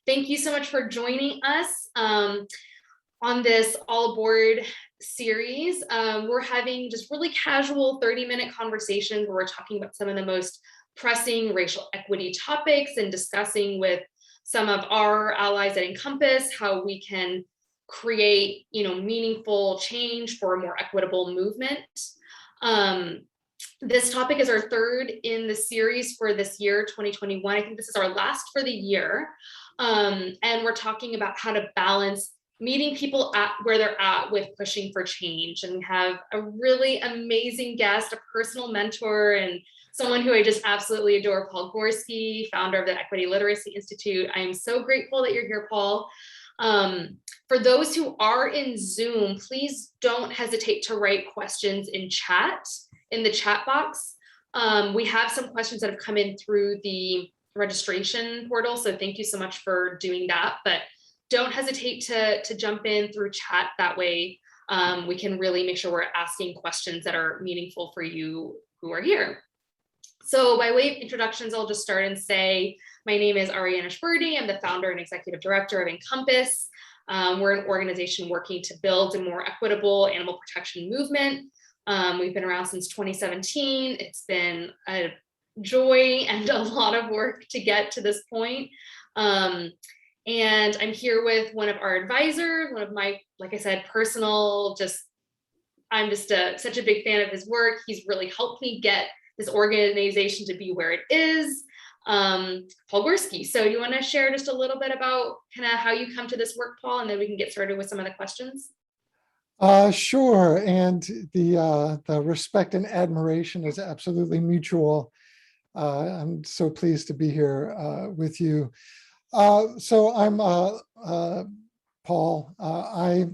Thank you so much for joining us on this All Aboard series. We're having just really casual 30-minute conversations where we're talking about some of the most pressing racial equity topics and discussing with some of our allies at Encompass how we can create, meaningful change for a more equitable movement. This topic is our third in the series for this year, 2021. I think this is our last for the year. And we're talking about how to balance meeting people at where they're at with pushing for change. And we have a really amazing guest, a personal mentor, and someone who I just absolutely adore, Paul Gorski, founder of the Equity Literacy Institute. I am so grateful that you're here, Paul. For those who are in Zoom, please don't hesitate to write questions in the chat box. We have some questions that have come in through the registration portal, so thank you so much for doing that, but don't hesitate to jump in through chat. That way we can really make sure we're asking questions that are meaningful for you who are here. So by way of introductions, I'll just start and say, my name is Aryenish Birdie. I'm the founder and executive director of Encompass. We're an organization working to build a more equitable animal protection movement. We've been around since 2017. It's been a joy and a lot of work to get to this point. And I'm here with one of our advisors, one of my, like I said, personal, I'm just such a big fan of his work. He's really helped me get this organization to be where it is. Paul Gorski. So you want to share just a little bit about kind of how you come to this work, Paul, and then we can get started with some of the questions? Sure. And the respect and admiration is absolutely mutual. I'm so pleased to be here with you. So I'm Paul. I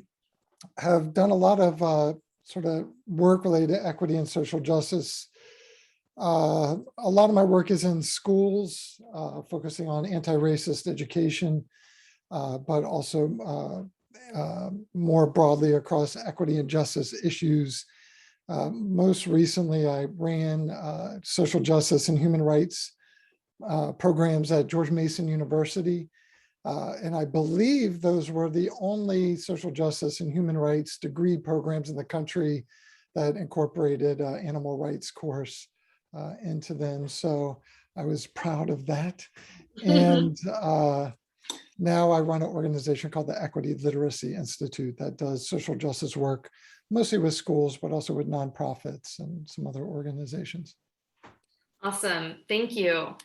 have done a lot of sort of work related to equity and social justice. A lot of my work is in schools, focusing on anti-racist education, but also more broadly across equity and justice issues. Most recently, I ran social justice and human rights programs at George Mason University. And I believe those were the only social justice and human rights degree programs in the country that incorporated animal rights course into them. So I was proud of that. And now I run an organization called the Equity Literacy Institute that does social justice work, mostly with schools, but also with nonprofits and some other organizations. Awesome, thank you.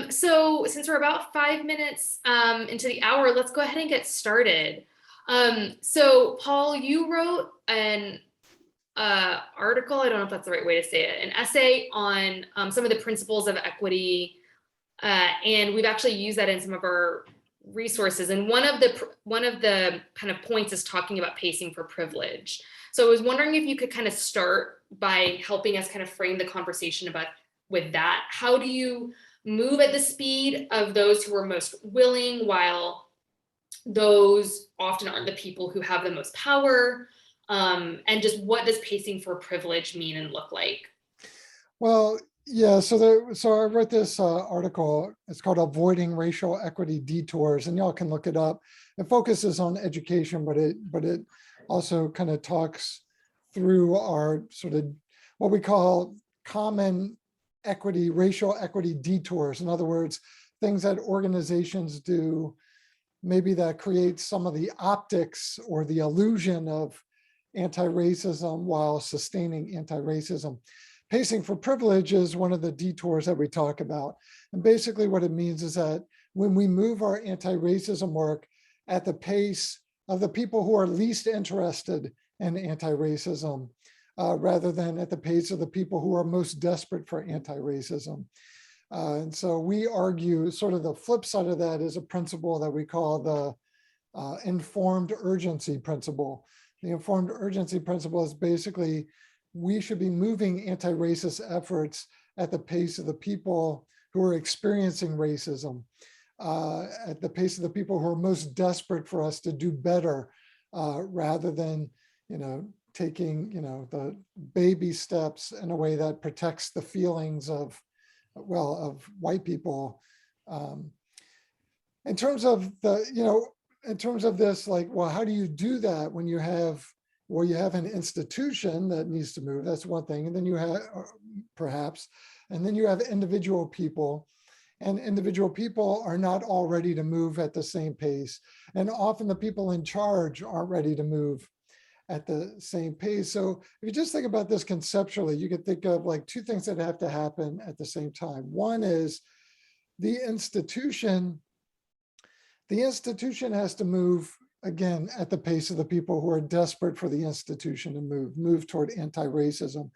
So since we're about 5 minutes into the hour, let's go ahead and get started. So Paul, you wrote an article, I don't know if that's the right way to say it, an essay on some of the principles of equity, and we've actually used that in some of our resources. And one of the kind of points is talking about pacing for privilege. So I was wondering if you could kind of start by helping us kind of frame the conversation with that. How do you move at the speed of those who are most willing, while those often aren't the people who have the most power? And just what does pacing for privilege mean and look like? Well, yeah, so I wrote this article. It's called Avoiding Racial Equity Detours, and y'all can look it up. It focuses on education, but it also kind of talks through our sort of what we call common equity, racial equity detours. In other words, things that organizations do maybe that create some of the optics or the illusion of anti-racism while sustaining anti-racism. Pacing for privilege is one of the detours that we talk about. And basically what it means is that when we move our anti-racism work at the pace of the people who are least interested in anti-racism, rather than at the pace of the people who are most desperate for anti-racism. And so we argue sort of the flip side of that is a principle that we call the informed urgency principle. The informed urgency principle is basically we should be moving anti-racist efforts at the pace of the people who are experiencing racism, at the pace of the people who are most desperate for us to do better, rather than, taking, the baby steps in a way that protects the feelings of white people. in terms of the, in terms of this, like, well, how do you do that when you have, well, you have an institution that needs to move, that's one thing. And then you have, perhaps, and then you have individual people, and individual people are not all ready to move at the same pace. And often the people in charge aren't ready to move at the same pace. So if you just think about this conceptually, you could think of like two things that have to happen at the same time. One is the institution has to move again at the pace of the people who are desperate for the institution to move toward anti-racism.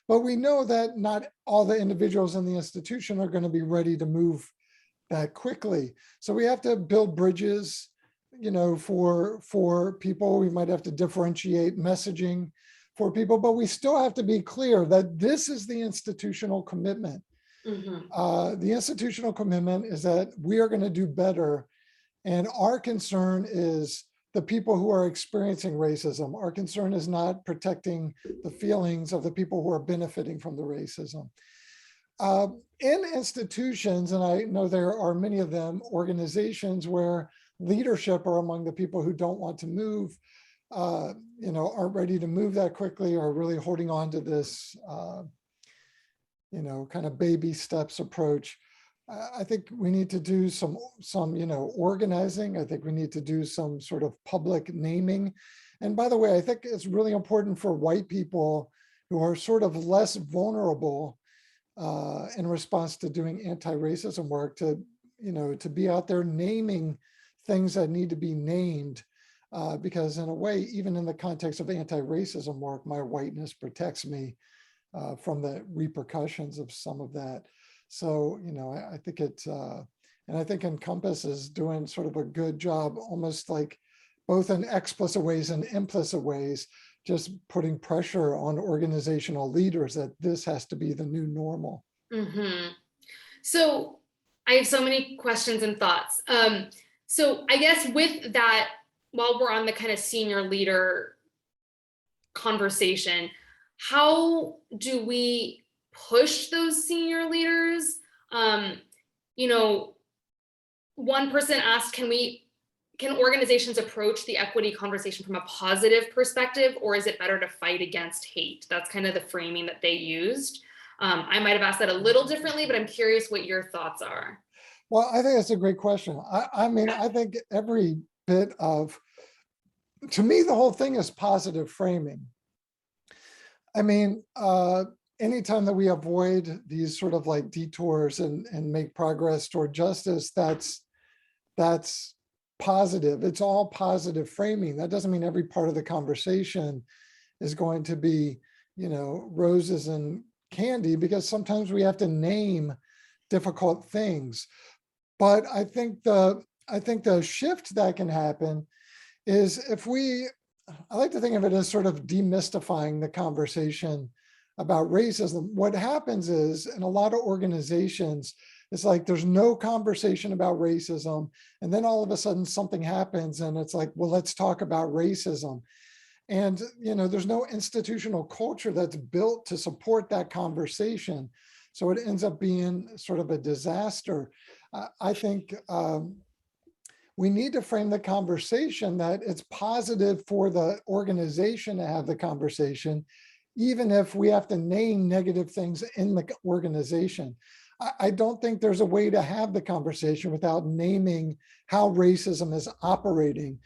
But we know that not all the individuals in the institution are going to be ready to move that quickly. So we have to build bridges, for people. We might have to differentiate messaging for people, but we still have to be clear that this is the institutional commitment. The institutional commitment is that we are going to do better. And our concern is the people who are experiencing racism. Our concern is not protecting the feelings of the people who are benefiting from the racism. In institutions, and I know there are many of them, organizations where leadership are among the people who don't want to move, aren't ready to move that quickly, or really holding on to this, kind of baby steps approach. I think we need to do some organizing. I think we need to do some sort of public naming. And by the way, I think it's really important for white people who are sort of less vulnerable in response to doing anti-racism work to be out there naming things that need to be named, because in a way, even in the context of anti-racism work, my whiteness protects me from the repercussions of some of that. So, I think and I think Encompass is doing sort of a good job, almost like both in explicit ways and implicit ways, just putting pressure on organizational leaders that this has to be the new normal. So I have so many questions and thoughts. So I guess with that, while we're on the kind of senior leader conversation, how do we push those senior leaders? One person asked, can organizations approach the equity conversation from a positive perspective, or is it better to fight against hate? That's kind of the framing that they used. I might have asked that a little differently, but I'm curious what your thoughts are. Well, I think that's a great question. I mean, I think every bit of, to me, the whole thing is positive framing. I mean, anytime that we avoid these sort of like detours and make progress toward justice, that's positive. It's all positive framing. That doesn't mean every part of the conversation is going to be, roses and candy, because sometimes we have to name difficult things. But I think the shift that can happen is I like to think of it as sort of demystifying the conversation about racism. What happens is, in a lot of organizations, it's like there's no conversation about racism, and then all of a sudden something happens and it's like, well, let's talk about racism. And there's no institutional culture that's built to support that conversation. So it ends up being sort of a disaster. I think we need to frame the conversation that it's positive for the organization to have the conversation, even if we have to name negative things in the organization. I don't think there's a way to have the conversation without naming how racism is operating.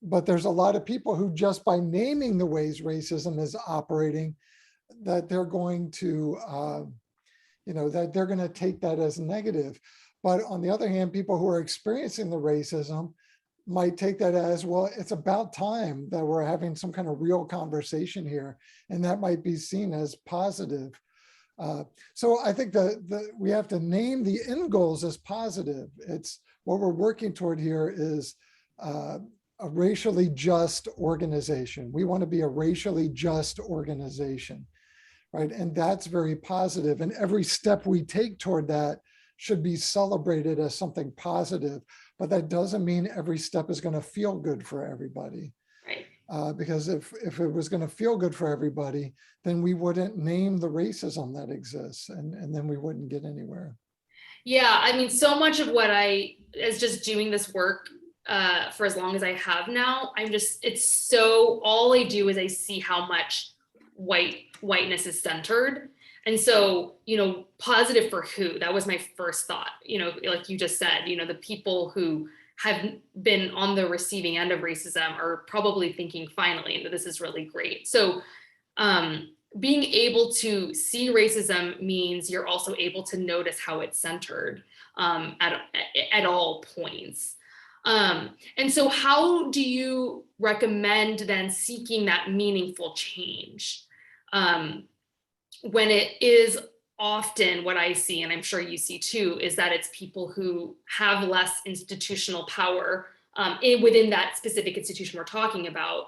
But there's a lot of people who, just by naming the ways racism is operating, that they're going to, that they're going to take that as negative. But on the other hand, people who are experiencing the racism might take that as, well, it's about time that we're having some kind of real conversation here. And that might be seen as positive. So I think that we have to name the end goals as positive. It's what we're working toward here is a racially just organization. We want to be a racially just organization, right? And that's very positive. And every step we take toward that should be celebrated as something positive. But that doesn't mean every step is going to feel good for everybody. Right. Because if it was going to feel good for everybody, then we wouldn't name the racism that exists, and then we wouldn't get anywhere. Yeah, I mean, so much of what I is just doing this work for as long as I have now. It's so, all I do is I see how much whiteness is centered. And so, positive for who? That was my first thought, like you just said, the people who have been on the receiving end of racism are probably thinking, finally, this is really great. So, being able to see racism means you're also able to notice how it's centered at all points. And so how do you recommend then seeking that meaningful change when it is often what I see, and I'm sure you see too, is that it's people who have less institutional power within that specific institution we're talking about,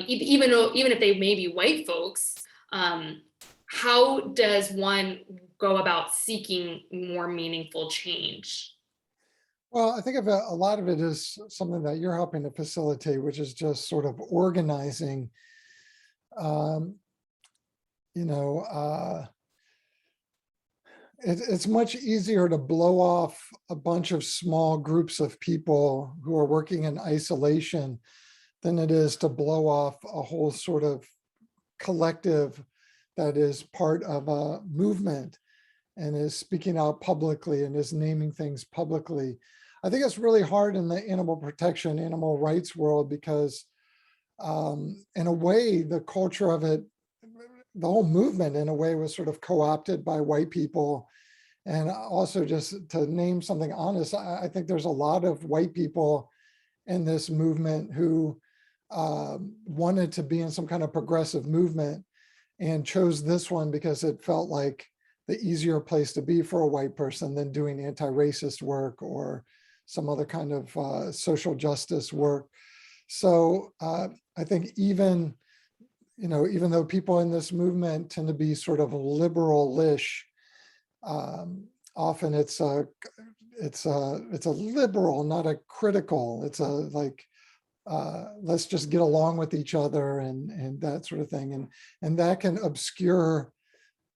even if they may be white folks. How does one go about seeking more meaningful change? Well, I think a lot of it is something that you're helping to facilitate, which is just sort of organizing, um, you know, it's much easier to blow off a bunch of small groups of people who are working in isolation than it is to blow off a whole sort of collective that is part of a movement and is speaking out publicly and is naming things publicly. I think it's really hard in the animal protection, animal rights world because in a way, the culture of it, the whole movement in a way was sort of co-opted by white people. And also just to name something honest, I think there's a lot of white people in this movement who wanted to be in some kind of progressive movement and chose this one because it felt like the easier place to be for a white person than doing anti-racist work or some other kind of social justice work. So I think even though people in this movement tend to be sort of liberal-ish, often it's a liberal, not a critical. It's a like, let's just get along with each other and that sort of thing. And that can obscure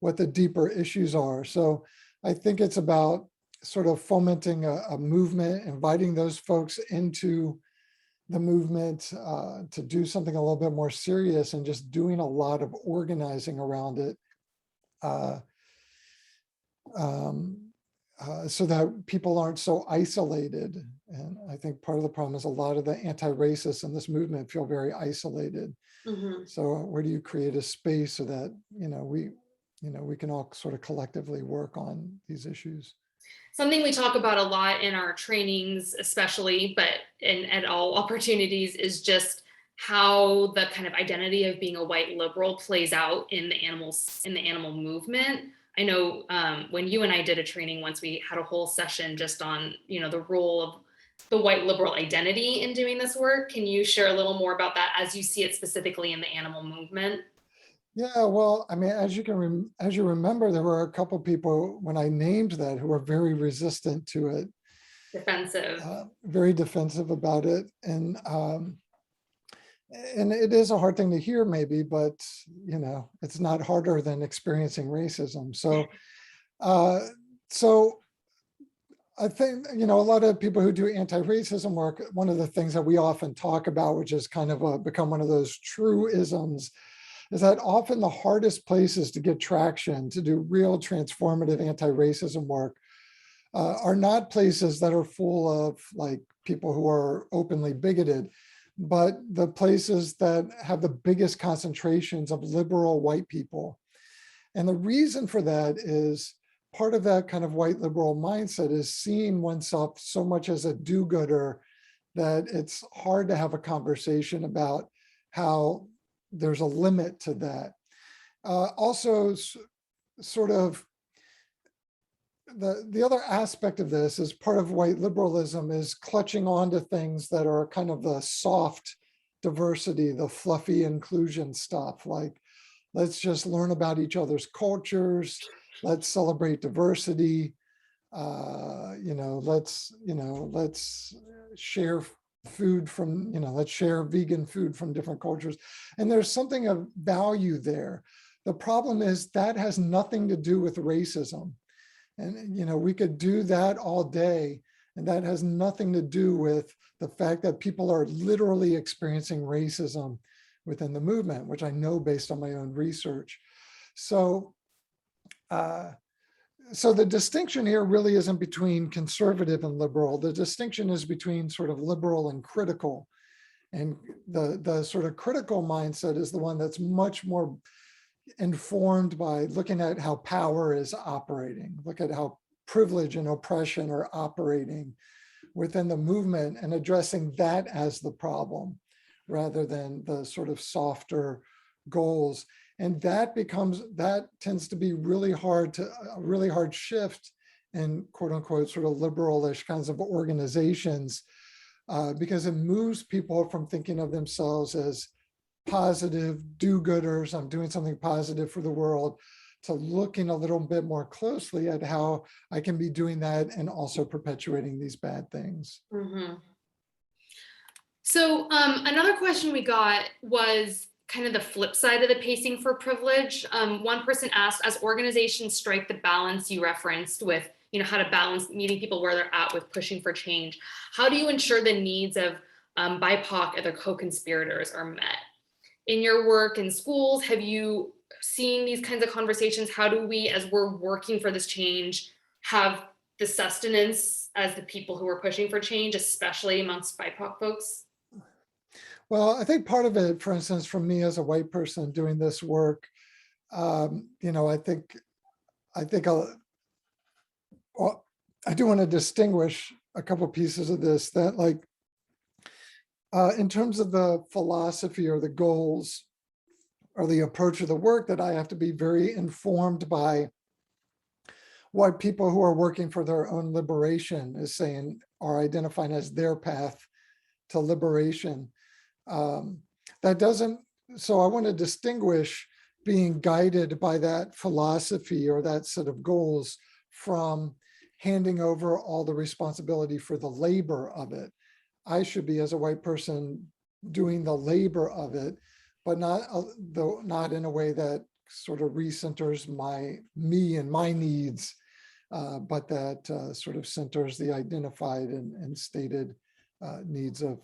what the deeper issues are. So I think it's about sort of fomenting a movement, inviting those folks into the movement to do something a little bit more serious and just doing a lot of organizing around it. So that people aren't so isolated. And I think part of the problem is a lot of the anti-racists in this movement feel very isolated. Mm-hmm. So where do you create a space so that, we can all sort of collectively work on these issues? Something we talk about a lot in our trainings, especially, but at all opportunities, is just how the kind of identity of being a white liberal plays out in the animal movement. I know when you and I did a training once, we had a whole session just on, the role of the white liberal identity in doing this work. Can you share a little more about that as you see it specifically in the animal movement? Yeah, well, I mean, as you remember, there were a couple people when I named that who were very resistant to it, Defensive. very defensive about it, and it is a hard thing to hear, maybe, but it's not harder than experiencing racism. So, so I think a lot of people who do anti-racism work, one of the things that we often talk about, which has kind of become one of those truisms, is that often the hardest places to get traction to do real transformative anti-racism work are not places that are full of like people who are openly bigoted, but the places that have the biggest concentrations of liberal white people. And the reason for that is part of that kind of white liberal mindset is seeing oneself so much as a do-gooder that it's hard to have a conversation about how there's a limit to that. Also, sort of the other aspect of this is part of white liberalism is clutching onto things that are kind of the soft diversity, the fluffy inclusion stuff. Like, let's just learn about each other's cultures. Let's celebrate diversity. Let's share food from, let's share vegan food from different cultures. And there's something of value there. The problem is that has nothing to do with racism. And, we could do that all day. And that has nothing to do with the fact that people are literally experiencing racism within the movement, which I know based on my own research. So, so the distinction here really isn't between conservative and liberal. The distinction is between sort of liberal and critical. And the sort of critical mindset is the one that's much more informed by looking at how power is operating, look at how privilege and oppression are operating within the movement and addressing that as the problem rather than the sort of softer goals. And that tends to be really hard a really hard shift in quote unquote sort of liberalish kinds of organizations because it moves people from thinking of themselves as positive do-gooders, I'm doing something positive for the world, to looking a little bit more closely at how I can be doing that and also perpetuating these bad things. Mm-hmm. So another question we got was kind of the flip side of the pacing for privilege. One person asked, as organizations strike the balance you referenced with, how to balance meeting people where they're at with pushing for change, how do you ensure the needs of BIPOC and their co-conspirators are met? In your work in schools, have you seen these kinds of conversations? How do we, as we're working for this change, have the sustenance as the people who are pushing for change, especially amongst BIPOC folks? Well, I think part of it, for instance, for me as a white person doing this work, I think I do want to distinguish a couple of pieces of this that, like, in terms of the philosophy or the goals or the approach of the work, that I have to be very informed by what people who are working for their own liberation is saying or identifying as their path to liberation. That doesn't, so I want to distinguish being guided by that philosophy or that set of goals from handing over all the responsibility for the labor of it. I should be, as a white person, doing the labor of it, but not in a way that sort of recenters me and my needs, but that sort of centers the identified and stated needs of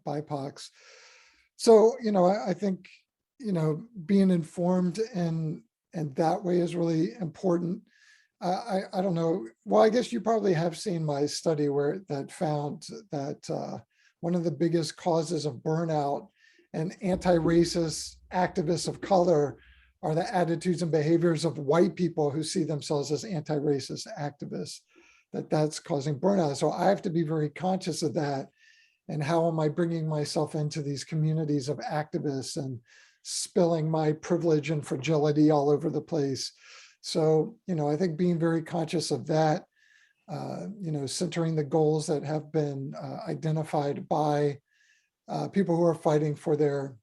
BIPOCs. So, I think, being informed in that way is really important. I don't know. Well, I guess you probably have seen my study that found that one of the biggest causes of burnout and anti-racist activists of color are the attitudes and behaviors of white people who see themselves as anti-racist activists, that's causing burnout. So I have to be very conscious of that. And how am I bringing myself into these communities of activists and spilling my privilege and fragility all over the place? So, I think being very conscious of that, centering the goals that have been identified by people who are fighting for their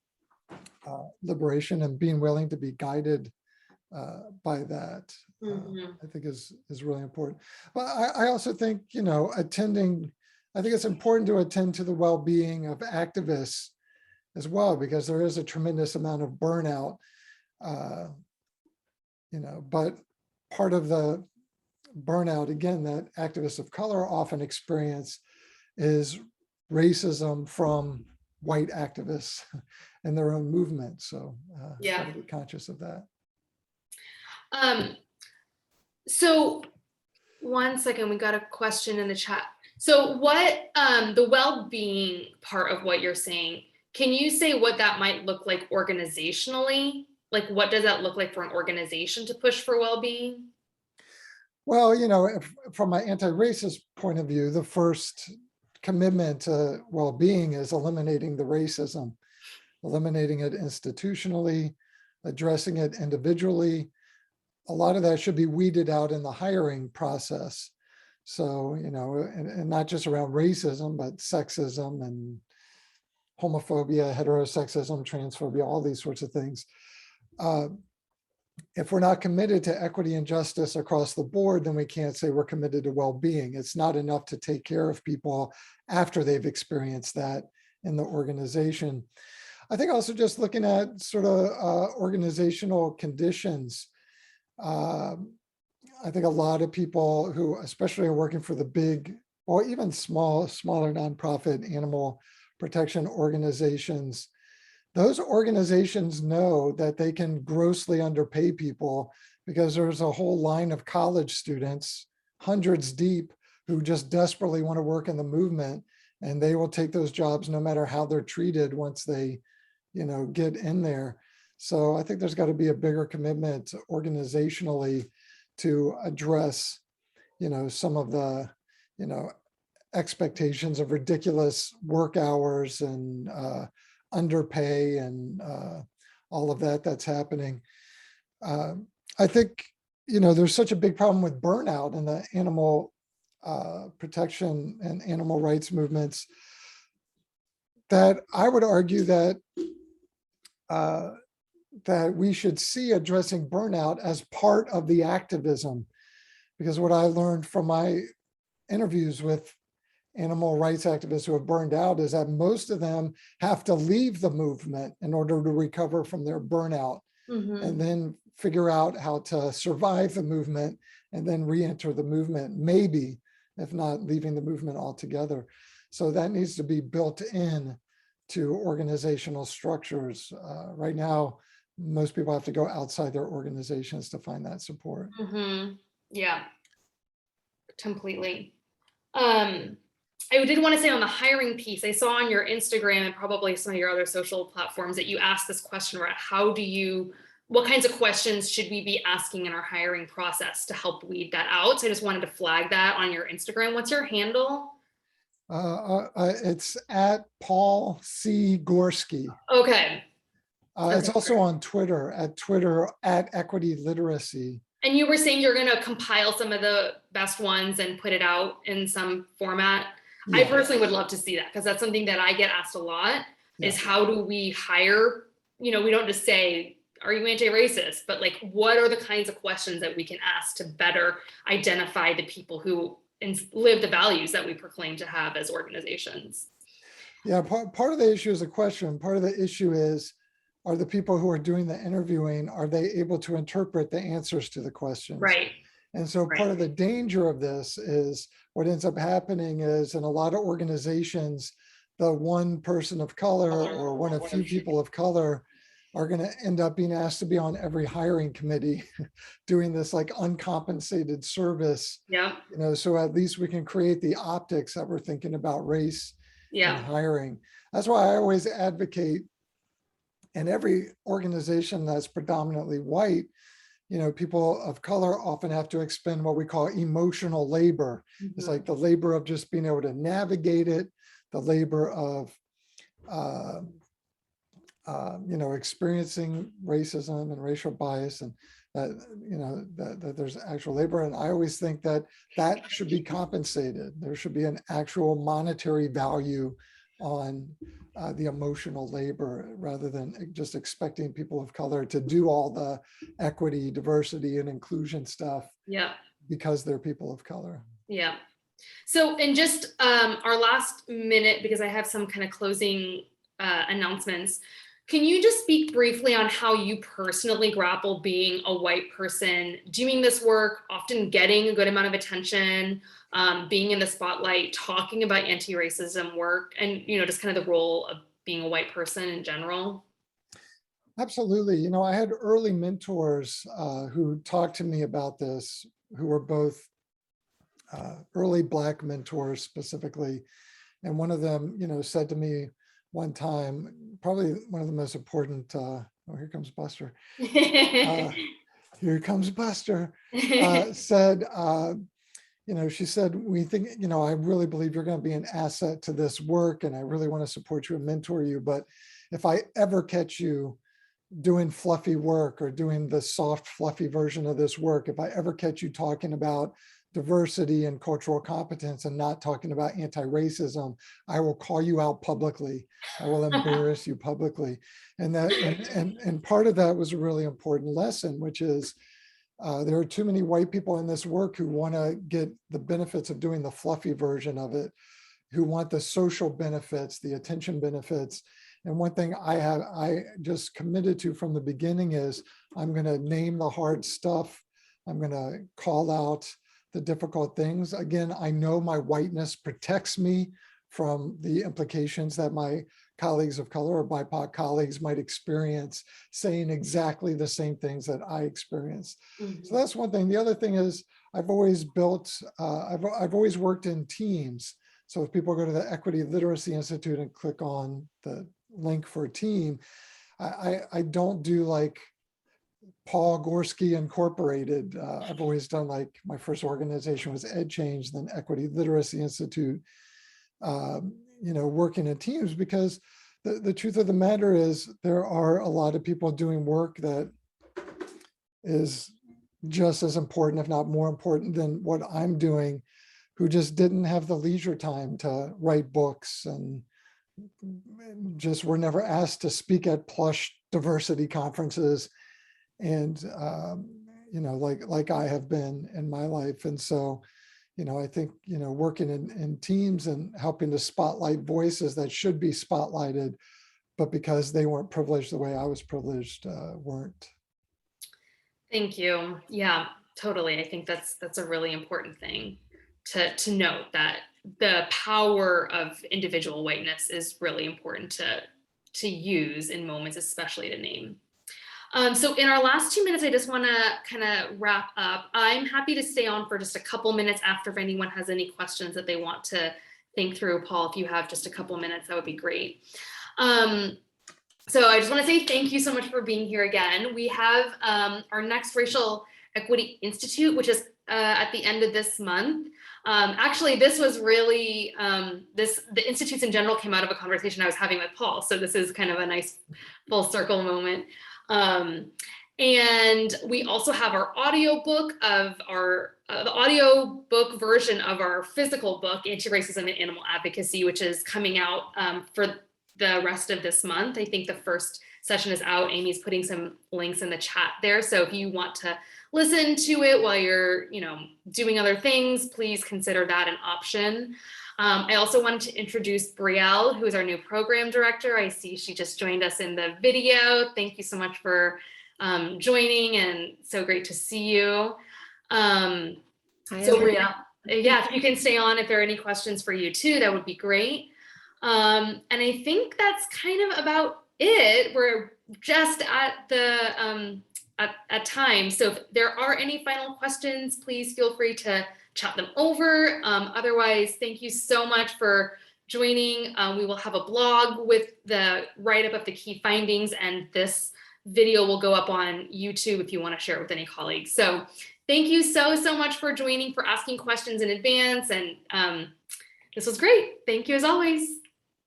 liberation and being willing to be guided by that, I think is really important. But I also think, I think it's important to attend to the well-being of activists as well, because there is a tremendous amount of burnout. But part of the burnout, again, that activists of color often experience is racism from white activists in their own movement. So Yeah. got to be conscious of that. So one second, we got a question in the chat. So what, the well-being part of what you're saying, can you say what that might look like organizationally? Like, what does that look like for an organization to push for well-being? Well, from my anti-racist point of view, the first commitment to well-being is eliminating the racism, eliminating it institutionally, addressing it individually. A lot of that should be weeded out in the hiring process. So, and not just around racism, but sexism and homophobia, heterosexism, transphobia, all these sorts of things. If we're not committed to equity and justice across the board, then we can't say we're committed to well-being. It's not enough to take care of people after they've experienced that in the organization. I think also just looking at sort of organizational conditions. I think a lot of people who especially are working for the big, or even smaller nonprofit animal protection organizations, those organizations know that they can grossly underpay people because there's a whole line of college students, hundreds deep, who just desperately want to work in the movement, and they will take those jobs no matter how they're treated once they, get in there. So I think there's got to be a bigger commitment organizationally to address, some of the, expectations of ridiculous work hours and underpay and all of that that's happening. I think, there's such a big problem with burnout in the animal protection and animal rights movements that I would argue that that we should see addressing burnout as part of the activism. Because what I learned from my interviews with animal rights activists who have burned out is that most of them have to leave the movement in order to recover from their burnout, and then figure out how to survive the movement and then re-enter the movement, maybe, if not leaving the movement altogether. So that needs to be built in to organizational structures. Right now, most people have to go outside their organizations to find that support. Yeah, completely. I did want to say on the hiring piece, I saw on your Instagram and probably some of your other social platforms that you asked this question about what kinds of questions should we be asking in our hiring process to help weed that out? So I just wanted to flag that on your Instagram. What's your handle? It's at Paul C. Gorski. Okay. It's also on Twitter at Equity Literacy. And you were saying you're going to compile some of the best ones and put it out in some format. Yeah. I personally would love to see that, because that's something that I get asked a lot, is how do we hire? We don't just say, are you anti-racist? But like, what are the kinds of questions that we can ask to better identify the people who live the values that we proclaim to have as organizations? Yeah, part of the issue is a question. Part of the issue is, are the people who are doing the interviewing, are they able to interpret the answers to the questions? Right. And so part of the danger of this is what ends up happening is in a lot of organizations, the one person of color or one of few people of color are going to end up being asked to be on every hiring committee doing this like uncompensated service. Yeah. So at least we can create the optics that we're thinking about race and hiring. That's why I always advocate in every organization that's predominantly white, people of color often have to expend what we call emotional labor. It's like the labor of just being able to navigate it, the labor of, experiencing racism and racial bias, and that there's actual labor. And I always think that should be compensated. There should be an actual monetary value on the emotional labor, rather than just expecting people of color to do all the equity, diversity, and inclusion stuff because they're people of color. Yeah. So in just our last minute, because I have some kind of closing announcements, can you just speak briefly on how you personally grapple being a white person, doing this work, often getting a good amount of attention, being in the spotlight, talking about anti-racism work, and just kind of the role of being a white person in general? Absolutely. I had early mentors who talked to me about this, who were both early Black mentors specifically. And one of them, said to me one time, probably one of the most important, here comes Buster. Here comes Buster, said, she said, we think, I really believe you're going to be an asset to this work, and I really want to support you and mentor you. But if I ever catch you doing fluffy work or doing the soft, fluffy version of this work, if I ever catch you talking about diversity and cultural competence and not talking about anti-racism, I will call you out publicly. I will embarrass you publicly. And that, and part of that was a really important lesson, which is there are too many white people in this work who want to get the benefits of doing the fluffy version of it, who want the social benefits, the attention benefits. And one thing I just committed to from the beginning is I'm going to name the hard stuff I'm going to call out the difficult things. Again, I know my whiteness protects me from the implications that my colleagues of color or BIPOC colleagues might experience saying exactly the same things that I experience. So that's one thing. The other thing is I've always built, I've always worked in teams. So if people go to the Equity Literacy Institute and click on the link for a team, I don't do like Paul Gorski Incorporated. I've always done, like, my first organization was EdChange, then Equity Literacy Institute, working in teams, because the truth of the matter is there are a lot of people doing work that is just as important, if not more important than what I'm doing, who just didn't have the leisure time to write books and just were never asked to speak at plush diversity conferences. And, like I have been in my life. And so, I think, working in teams and helping to spotlight voices that should be spotlighted, but because they weren't privileged the way I was privileged, weren't. Thank you. Yeah, totally. I think that's a really important thing to note, that the power of individual whiteness is really important to use in moments, especially to name. So in our last 2 minutes, I just want to kind of wrap up. I'm happy to stay on for just a couple minutes after if anyone has any questions that they want to think through. Paul, if you have just a couple minutes, that would be great. So I just want to say thank you so much for being here again. We have our next Racial Equity Institute, which is at the end of this month. Actually, this was really, the institutes in general came out of a conversation I was having with Paul. So this is kind of a nice full circle moment. And we also have our audiobook of the audiobook version of our physical book, Anti-Racism and Animal Advocacy, which is coming out for the rest of this month. I think the first session is out. Amy's putting some links in the chat there. So if you want to listen to it while you're, doing other things, please consider that an option. I also wanted to introduce Brielle, who is our new program director. I see she just joined us in the video. Thank you so much for joining, and so great to see you. Hi, Brielle, yeah, if you can stay on, if there are any questions for you too, that would be great. And I think that's kind of about it. We're just at the at time. So if there are any final questions, please feel free to chat them over. Otherwise, thank you so much for joining. We will have a blog with the write-up of the key findings, and this video will go up on YouTube if you want to share it with any colleagues. So thank you so much for joining, for asking questions in advance. And this was great. Thank you as always.